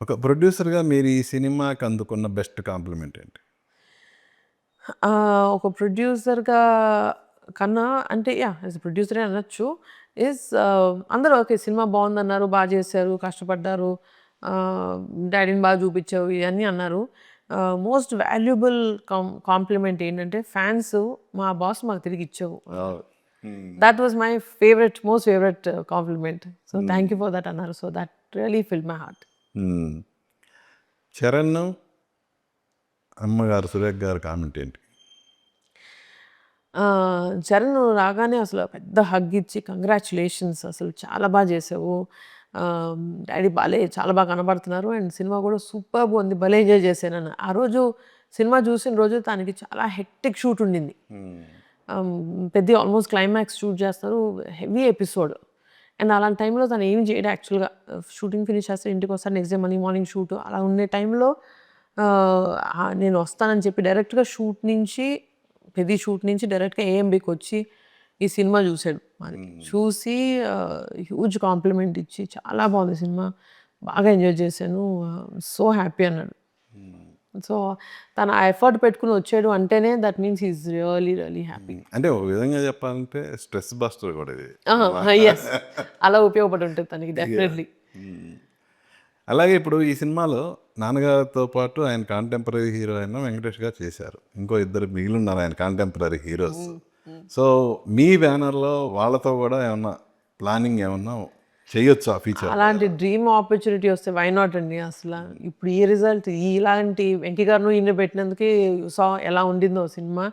ఒక ప్రొడ్యూసర్‌గా మీరు ఈ సినిమాకి అందుకున్న బెస్ట్ కాంప్లిమెంట్ ఏంటి? ఒక ప్రొడ్యూసర్‌గా కన్నా అంటే యాస్ ఎ ప్రొడ్యూసరే అనొచ్చు. అందరూ ఓకే. సినిమా బావుందన్నారు, చేశారు, కష్టపడ్డారు, ఆహ్, డ్యాడీని చూపిచ్చావు ఇయన్నీ అన్నారు. మోస్ట్ వాల్యుబుల్ కాంప్లిమెంట్ ఏంటంటే ఫాన్స్ మా బాస్ మాకు తిరిగిచ్చావు. అవును. Hmm. That was my most favourite compliment. So, thank you for that అన్నారు. So, that really filled my heart. Hmm. 'Charan' అమ్మగారు 'సురేఖ' గారి కామెంట్ ఏంటి? చరణ్ రాగానే అసలు పెద్ద హగ్ ఇచ్చి కంగ్రాచ్యులేషన్స్ అసలు చాలా చేసావు. డాడీ చాలా బాగా కనబడుతున్నారు. అండ్ సినిమా కూడా సూపర్బ్ ఉంది. భలే ఎంజాయ్ చేశానని. ఆ రోజు సినిమా చూసిన రోజు తనకి చాలా హెక్టిక్ షూట్ ఉండింది. హ్మ్. పెద్ద ఆల్మోస్ట్ క్లైమాక్స్ షూట్ చేస్తారు. Heavy episode. అండ్ అలాంటి టైంలో తను ఏమి చేయడు యాక్చువల్‌గా. షూటింగ్ ఫినిష్ చేస్తే ఇంటికొస్తాడు. Next day morning shoot. అలా ఉండే టైంలో నేను వస్తానని చెప్పి డైరెక్ట్‌గా షూట్ నుంచి డైరెక్ట్‌గా ఏఎంబీకొచ్చి ఈ సినిమా చూసాడు మనకి. చూసి హ్యూజ్ కాంప్లిమెంట్ ఇచ్చి చాలా బాగుంది సినిమా. బాగా ఎంజాయ్ చేశాను. సో హ్యాపీ అన్నాడు. సో తను ఆ ఎఫర్ట్ పెట్టుకొని వచ్చాడు అంటేనే that means he is really happy. అంటే ఒక విధంగా చెప్పాలంటే స్ట్రెస్ బస్టర్ కూడా ఇది. యెస్. అలా ఉపయోగపడి ఉంటుంది తనకి డెఫినెట్‌లీ. హ్మ్. అలాగే ఇప్పుడు ఈ సినిమాలో నాన్నగారితో పాటు ఆయన కాంటెంపరరీ హీరో అయిన వెంకటేష్ గారు చేశారు. ఇంకో ఇద్దరు మిగిలిన్నారు ఆయన కాంటెంపరరీ హీరోస్. సో మీ బ్యానర్‌లో వాళ్ళతో కూడా ఏమన్నా ప్లానింగ్ ఏమన్నా చేయొచ్చా ఫ్యూచర్‌లో? అలాంటి డ్రీమ్ ఆపర్చునిటీ వస్తే వై నాట్ అండి అసల. ఇప్పుడు ఈ రిజల్ట్ ఇలాంటి 'వెంకి' గారిని ఈయన పెట్టినందుకే ఎలా ఉండిందో సినిమా.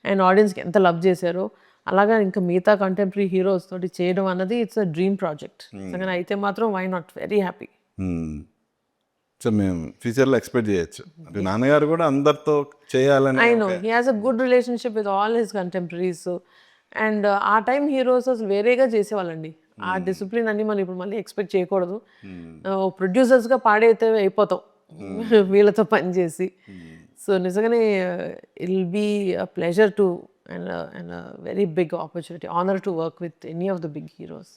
అండ్ ఆడియన్స్‌కి ఎంత లవ్ చేశారో. అలాగా ఇంకా మిగతా కంటెంపరరీ హీరోస్ తోటి చేయడం అన్నది ఇట్స్ అ డ్రీమ్ ప్రాజెక్ట్. నిజంగానే అయితే మాత్రం why not very happy. Hmm. So మేము ఫ్యూచర్‌లో ఎక్స్‌పెక్ట్ చేయొచ్చు. అంటే నాన్నగారు కూడా అందరితో చేయాలని I know he has a good relationship with all his contemporaries. And ఆ టైమ్ హీరోస్ అసలు వేరేగా చేసేవాళ్ళండి. ఆ డిసిప్లిన్ అన్ని మనం ఇప్పుడు మళ్ళీ ఎక్స్‌పెక్ట్ చేయకూడదు. ప్రొడ్యూసర్స్‌గా పాడైతే అయిపోతాం. వీళ్ళతో పని చేసి. సో నిజంగానే it will be a pleasure to and very big opportunity. Honour to work with any of the big heroes.